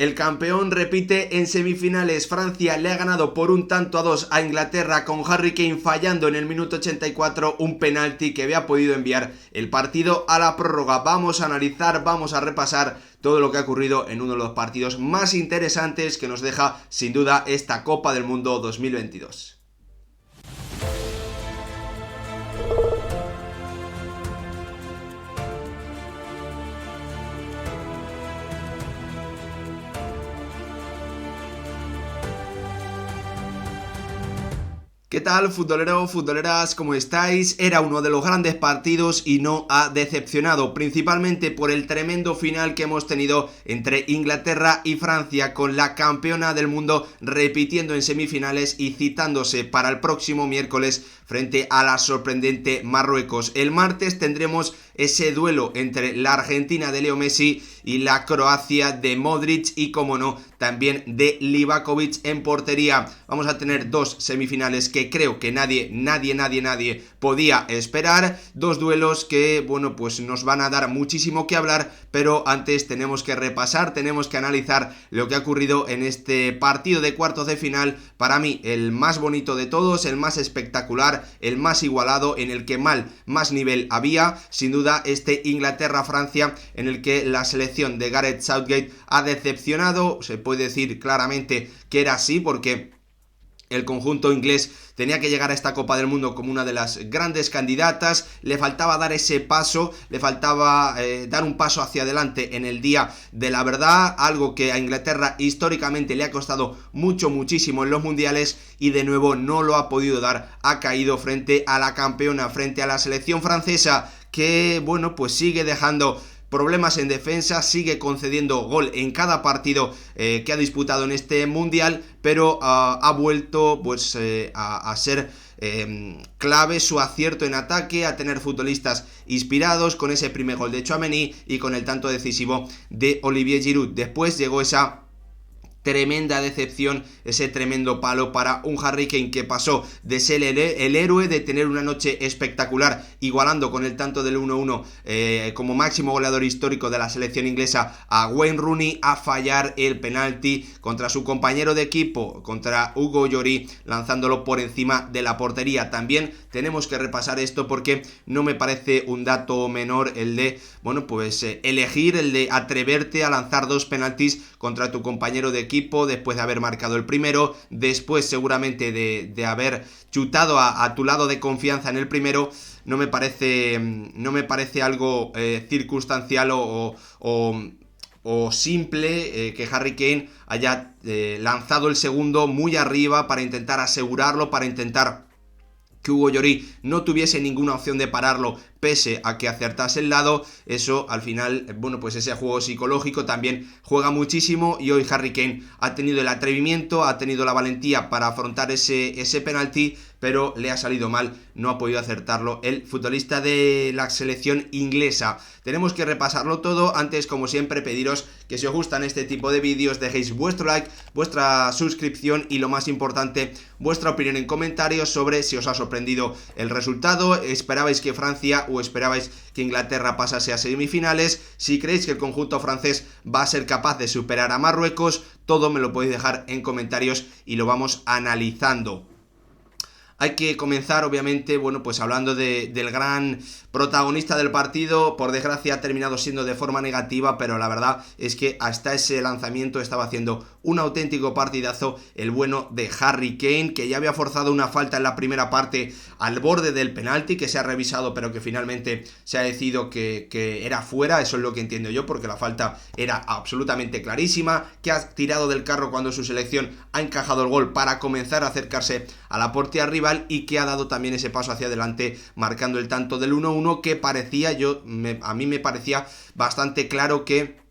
El campeón repite en semifinales. Francia le ha ganado por 1-2 a Inglaterra, con Harry Kane fallando en el minuto 84 un penalti que había podido enviar el partido a la prórroga. Vamos a analizar, vamos a repasar todo lo que ha ocurrido en uno de los partidos más interesantes que nos deja sin duda esta Copa del Mundo 2022. ¿Qué tal, futbolero, futboleras? ¿Cómo estáis? Era uno de los grandes partidos y no ha decepcionado, principalmente por el tremendo final que hemos tenido entre Inglaterra y Francia, con la campeona del mundo repitiendo en semifinales y citándose para el próximo miércoles frente a la sorprendente Marruecos. El martes tendremos ese duelo entre la Argentina de Leo Messi y la Croacia de Modric y, como no, también de Livakovic en portería. Vamos a tener dos semifinales que creo que nadie podía esperar. Dos duelos que, bueno, pues nos van a dar muchísimo que hablar, pero antes tenemos que repasar, tenemos que analizar lo que ha ocurrido en este partido de cuartos de final. Para mí, el más bonito de todos, el más espectacular, el más igualado, en el que más nivel había, sin duda, este Inglaterra-Francia, en el que la selección de Gareth Southgate ha decepcionado. Se puede decir claramente que era así, porque el conjunto inglés tenía que llegar a esta Copa del Mundo como una de las grandes candidatas. Le faltaba dar ese paso, le faltaba dar un paso hacia adelante en el día de la verdad, algo que a Inglaterra históricamente le ha costado muchísimo en los mundiales, y de nuevo no lo ha podido dar. Ha caído frente a la campeona, frente a la selección francesa, que, bueno, pues sigue dejando problemas en defensa, sigue concediendo gol en cada partido que ha disputado en este mundial, pero ha vuelto pues a ser clave su acierto en ataque, a tener futbolistas inspirados, con ese primer gol de Tchouaméni y con el tanto decisivo de Olivier Giroud. Después llegó esa tremenda decepción, ese tremendo palo para un Harry Kane que pasó de ser el héroe, de tener una noche espectacular, igualando con el tanto del 1-1 como máximo goleador histórico de la selección inglesa, a Wayne Rooney, a fallar el penalti contra su compañero de equipo, contra Hugo Lloris, lanzándolo por encima de la portería. También tenemos que repasar esto porque no me parece un dato menor el de, bueno, pues elegir, el de atreverte a lanzar dos penaltis contra tu compañero de equipo después de haber marcado el primero, después seguramente de haber chutado a tu lado de confianza en el primero. No me parece algo circunstancial o simple que Harry Kane haya lanzado el segundo muy arriba para intentar asegurarlo, para intentar que Hugo Lloris no tuviese ninguna opción de pararlo, pese a que acertase el lado. Eso al final, bueno, pues ese juego psicológico también juega muchísimo, y hoy Harry Kane ha tenido el atrevimiento, ha tenido la valentía para afrontar ese penalti, pero le ha salido mal, no ha podido acertarlo el futbolista de la selección inglesa. Tenemos que repasarlo todo. Antes, como siempre, pediros que si os gustan este tipo de vídeos dejéis vuestro like, vuestra suscripción y, lo más importante, vuestra opinión en comentarios sobre si os ha sorprendido el resultado, esperabais que Francia o esperabais que Inglaterra pasase a semifinales, si creéis que el conjunto francés va a ser capaz de superar a Marruecos. Todo me lo podéis dejar en comentarios y lo vamos analizando. Hay que comenzar, obviamente, bueno, pues hablando del gran protagonista del partido. Por desgracia ha terminado siendo de forma negativa, pero la verdad es que hasta ese lanzamiento estaba haciendo un auténtico partidazo el bueno de Harry Kane, que ya había forzado una falta en la primera parte al borde del penalti, que se ha revisado, pero que finalmente se ha decidido que era fuera. Eso es lo que entiendo yo, porque la falta era absolutamente clarísima, que ha tirado del carro cuando su selección ha encajado el gol para comenzar a acercarse a la portería rival, y que ha dado también ese paso hacia adelante marcando el tanto del 1-1, que parecía, a mí me parecía bastante claro que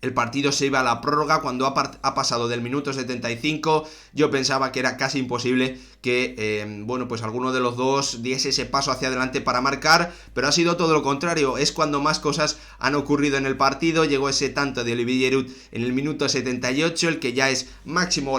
el partido se iba a la prórroga. Cuando ha pasado del minuto 75, yo pensaba que era casi imposible que, bueno, pues alguno de los dos diese ese paso hacia adelante para marcar, pero ha sido todo lo contrario. Es cuando más cosas han ocurrido en el partido. Llegó ese tanto de Olivier Giroud en el minuto 78, el que ya es máximo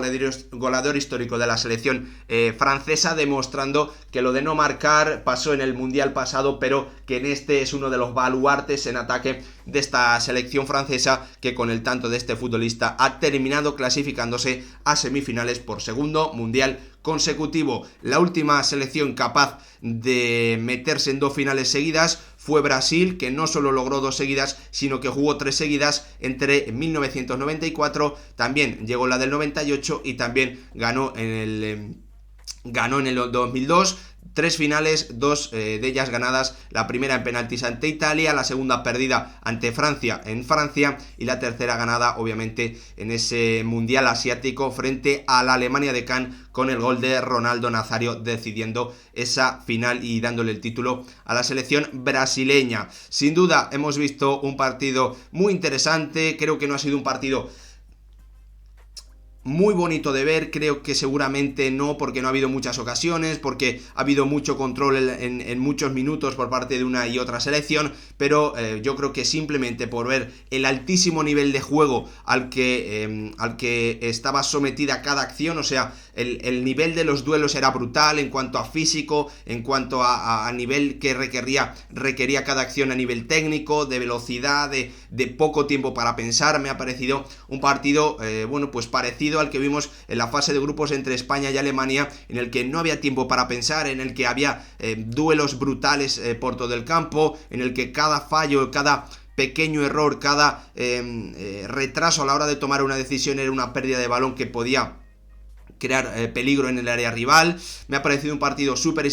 goleador histórico de la selección francesa, demostrando que lo de no marcar pasó en el mundial pasado, pero que en este es uno de los baluartes en ataque de esta selección francesa, que con el tanto de este futbolista ha terminado clasificándose a semifinales por segundo mundial consecutivo. La última selección capaz de meterse en 2 finales seguidas fue Brasil, que no solo logró 2 seguidas, sino que jugó 3 seguidas entre 1994, también llegó la del 98 y también ganó en el 2002. 3 finales, 2 de ellas ganadas, la primera en penaltis ante Italia, la segunda perdida ante Francia en Francia y la tercera ganada obviamente en ese mundial asiático frente a la Alemania de Cannes, con el gol de Ronaldo Nazario decidiendo esa final y dándole el título a la selección brasileña. Sin duda hemos visto un partido muy interesante, creo que no ha sido un partido muy bonito de ver, creo que seguramente no, porque no ha habido muchas ocasiones, porque ha habido mucho control en muchos minutos por parte de una y otra selección, pero yo creo que simplemente por ver el altísimo nivel de juego al que estaba sometida cada acción, o sea, el nivel de los duelos era brutal en cuanto a físico, en cuanto a nivel que requería cada acción a nivel técnico, de velocidad, de poco tiempo para pensar. Me ha parecido un partido, pues parecido al que vimos en la fase de grupos entre España y Alemania, en el que no había tiempo para pensar, en el que había duelos brutales por todo el campo, en el que cada fallo, cada pequeño error, cada retraso a la hora de tomar una decisión era una pérdida de balón que podía crear peligro en el área rival. Me ha parecido un partido súper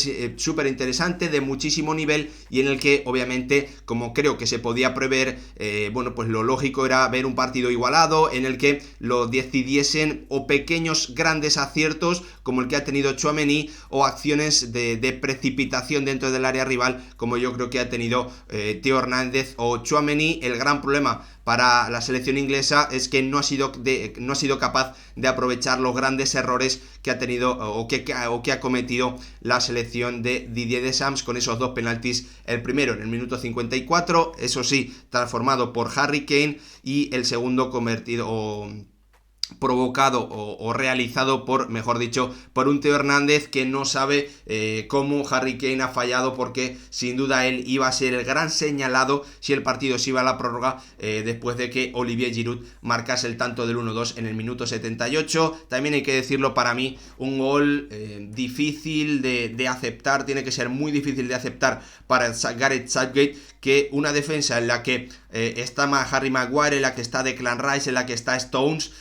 interesante, de muchísimo nivel, y en el que obviamente, como creo que se podía prever, pues lo lógico era ver un partido igualado, en el que lo decidiesen o pequeños grandes aciertos como el que ha tenido Tchouaméni, o acciones de precipitación dentro del área rival como yo creo que ha tenido Theo Hernández o Tchouaméni. El gran problema para la selección inglesa es que no ha sido capaz de aprovechar los grandes errores que ha tenido o que ha cometido la selección de Didier Deschamps, con esos 2 penaltis, el primero en el minuto 54, eso sí, transformado por Harry Kane, y el segundo provocado o realizado por un Theo Hernández que no sabe cómo Harry Kane ha fallado, porque sin duda él iba a ser el gran señalado si el partido se iba a la prórroga, después de que Olivier Giroud marcase el tanto del 1-2 en el minuto 78. También hay que decirlo, para mí un gol difícil de aceptar, tiene que ser muy difícil de aceptar para Gareth Southgate, que una defensa en la que está Harry Maguire, en la que está Declan Rice, en la que está Stones,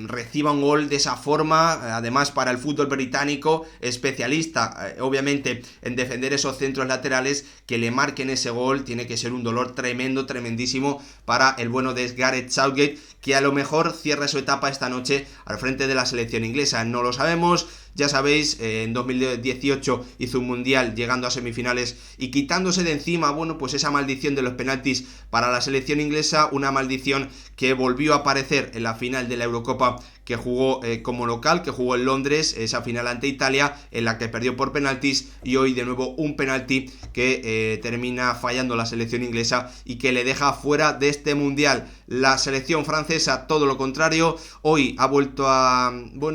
reciba un gol de esa forma. Además, para el fútbol británico, especialista obviamente en defender esos centros laterales, que le marquen ese gol tiene que ser un dolor tremendo, tremendísimo para el bueno de Gareth Southgate, que a lo mejor cierra su etapa esta noche al frente de la selección inglesa. No lo sabemos. Ya sabéis, en 2018 hizo un mundial llegando a semifinales y quitándose de encima, pues esa maldición de los penaltis para la selección inglesa, una maldición que volvió a aparecer en la final de la Eurocopa que jugó como local, que jugó en Londres, esa final ante Italia, en la que perdió por penaltis, y hoy de nuevo un penalti que termina fallando la selección inglesa y que le deja fuera de este mundial. La selección francesa, todo lo contrario, hoy ha vuelto a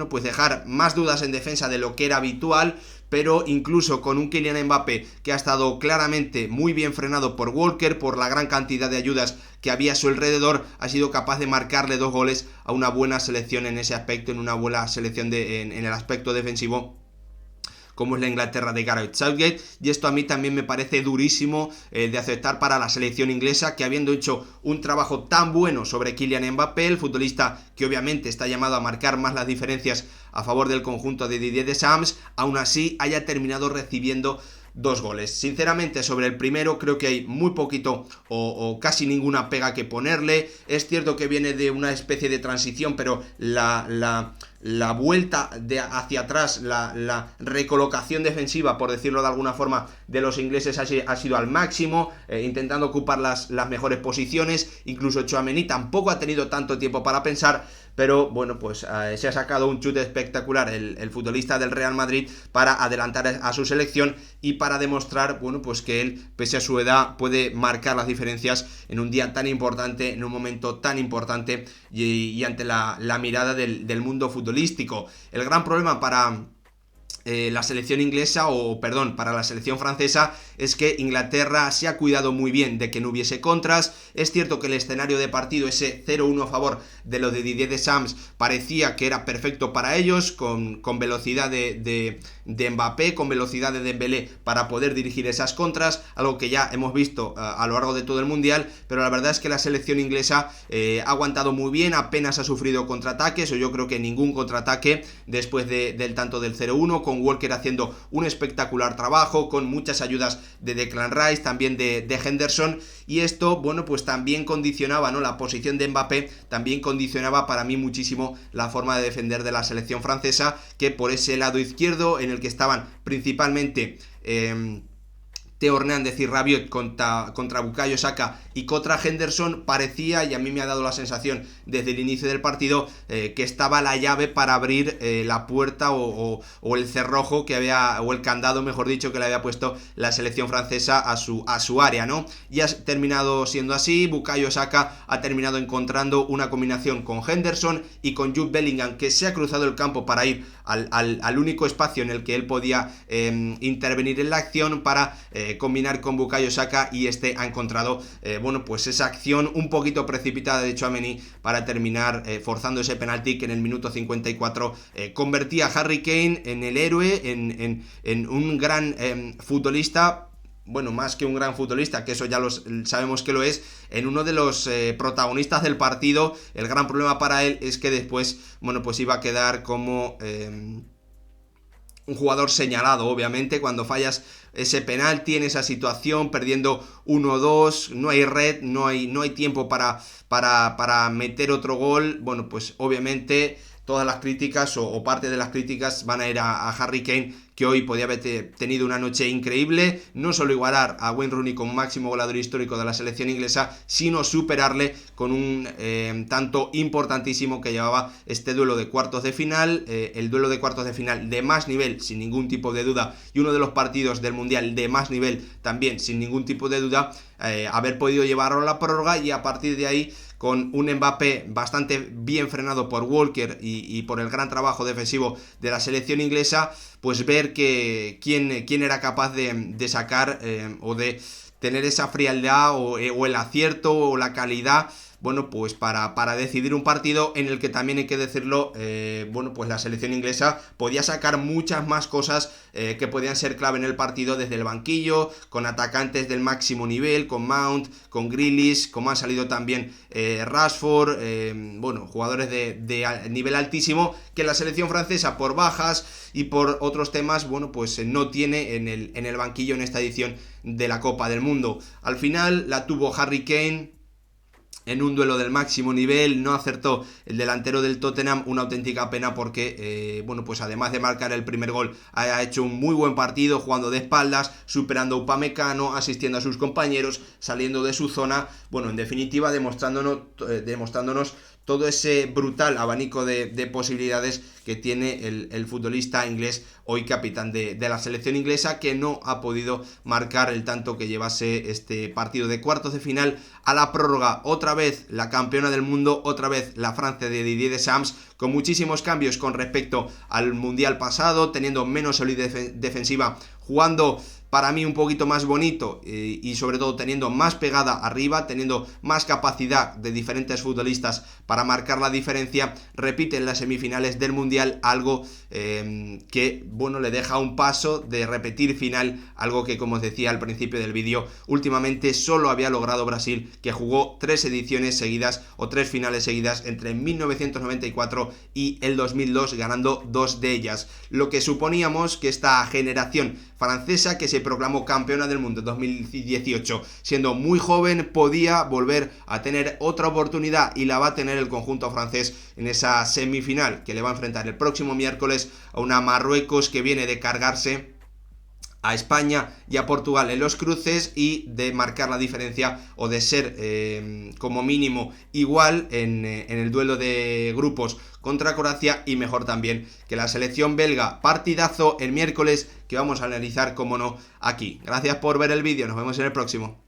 pues dejar más dudas en defensa de lo que era habitual, pero incluso con un Kylian Mbappé que ha estado claramente muy bien frenado por Walker, por la gran cantidad de ayudas que había a su alrededor, ha sido capaz de marcarle 2 goles a una buena selección en ese aspecto, en una buena selección en el aspecto defensivo, como es la Inglaterra de Gareth Southgate. Y esto a mí también me parece durísimo de aceptar para la selección inglesa, que habiendo hecho un trabajo tan bueno sobre Kylian Mbappé, el futbolista que obviamente está llamado a marcar más las diferencias a favor del conjunto de Didier Deschamps, aún así haya terminado recibiendo 2 goles. Sinceramente, sobre el primero creo que hay muy poquito o casi ninguna pega que ponerle. Es cierto que viene de una especie de transición, pero la vuelta hacia atrás, la recolocación defensiva, por decirlo de alguna forma, de los ingleses ha sido al máximo, intentando ocupar las mejores posiciones. Incluso Tchouaméni tampoco ha tenido tanto tiempo para pensar, pero se ha sacado un chute espectacular el futbolista del Real Madrid para adelantar a su selección y para demostrar que él, pese a su edad, puede marcar las diferencias en un día tan importante, en un momento tan importante, y ante la mirada del mundo futbolístico. El gran problema para la selección inglesa, o perdón, para la selección francesa, es que Inglaterra se ha cuidado muy bien de que no hubiese contras. Es cierto que el escenario de partido, ese 0-1 a favor de lo de Didier Deschamps, parecía que era perfecto para ellos, con velocidad de Mbappé, con velocidad de Dembélé para poder dirigir esas contras, algo que ya hemos visto a lo largo de todo el Mundial, pero la verdad es que la selección inglesa ha aguantado muy bien, apenas ha sufrido contraataques, o yo creo que ningún contraataque después del tanto del 0-1, con Walker haciendo un espectacular trabajo, con muchas ayudas de Declan Rice, también de Henderson, y esto, bueno, pues también condicionaba, ¿no?, la posición de Mbappé, también condicionaba para mí muchísimo la forma de defender de la selección francesa, que por ese lado izquierdo, en el que estaban principalmente Theo Hernández y Rabiot contra Bukayo Saka y contra Henderson, parecía, y a mí me ha dado la sensación desde el inicio del partido, que estaba la llave para abrir la puerta o el cerrojo que había, o el candado, mejor dicho, que le había puesto la selección francesa a su área, ¿no? Y ha terminado siendo así. Bukayo Saka ha terminado encontrando una combinación con Henderson y con Jude Bellingham, que se ha cruzado el campo para ir al único espacio en el que él podía intervenir en la acción para combinar con Bukayo Saka, y este ha encontrado bueno, pues esa acción un poquito precipitada de Tchouaméni para terminar forzando ese penalti que en el minuto 54 convertía a Harry Kane en el héroe, en un gran futbolista. Bueno, más que un gran futbolista, que eso ya sabemos que lo es, en uno de los protagonistas del partido. El gran problema para él es que después, bueno, pues iba a quedar como un jugador señalado, obviamente, cuando fallas ese penalti en esa situación, perdiendo 1-2, no hay red, no hay tiempo para meter otro gol. Bueno, pues obviamente todas las críticas o parte de las críticas van a ir a Harry Kane, que hoy podía haber tenido una noche increíble, no solo igualar a Wayne Rooney como máximo goleador histórico de la selección inglesa, sino superarle con un tanto importantísimo que llevaba este duelo de cuartos de final, el duelo de cuartos de final de más nivel, sin ningún tipo de duda, y uno de los partidos del Mundial de más nivel también, sin ningún tipo de duda, haber podido llevarlo a la prórroga, y a partir de ahí, con un Mbappé bastante bien frenado por Walker y por el gran trabajo defensivo de la selección inglesa, pues ver que quién era capaz de sacar o de tener esa frialdad o el acierto o la calidad, bueno, pues para decidir un partido en el que también hay que decirlo, bueno, pues la selección inglesa podía sacar muchas más cosas que podían ser clave en el partido desde el banquillo, con atacantes del máximo nivel, con Mount, con Grealish, como han salido también Rashford, bueno, jugadores de nivel altísimo, que la selección francesa, por bajas y por otros temas, bueno, pues no tiene en el banquillo en esta edición de la Copa del Mundo. Al final la tuvo Harry Kane en un duelo del máximo nivel, no acertó el delantero del Tottenham, una auténtica pena porque, bueno, pues además de marcar el primer gol, ha hecho un muy buen partido, jugando de espaldas, superando a Upamecano, asistiendo a sus compañeros, saliendo de su zona, bueno, en definitiva demostrándonos todo ese brutal abanico de posibilidades que tiene el futbolista inglés, hoy capitán de la selección inglesa, que no ha podido marcar el tanto que llevase este partido de cuartos de final a la prórroga. Otra vez la campeona del mundo, otra vez la Francia de Didier Deschamps, con muchísimos cambios con respecto al Mundial pasado, teniendo menos solidez defensiva, jugando para mí un poquito más bonito y sobre todo teniendo más pegada arriba, teniendo más capacidad de diferentes futbolistas para marcar la diferencia. Repite en las semifinales del Mundial, algo que, bueno, le deja un paso de repetir final, algo que, como os decía al principio del vídeo, últimamente solo había logrado Brasil, que jugó 3 ediciones seguidas o 3 finales seguidas entre 1994 y el 2002, ganando 2 de ellas, lo que suponíamos que esta generación francesa, que se proclamó campeona del mundo en 2018, siendo muy joven, podía volver a tener otra oportunidad, y la va a tener el conjunto francés en esa semifinal que le va a enfrentar el próximo miércoles a una Marruecos que viene de cargarse a España y a Portugal en los cruces y de marcar la diferencia, o de ser como mínimo igual en el duelo de grupos contra Croacia, y mejor también que la selección belga. Partidazo el miércoles que vamos a analizar, como no, aquí. Gracias por ver el vídeo, nos vemos en el próximo.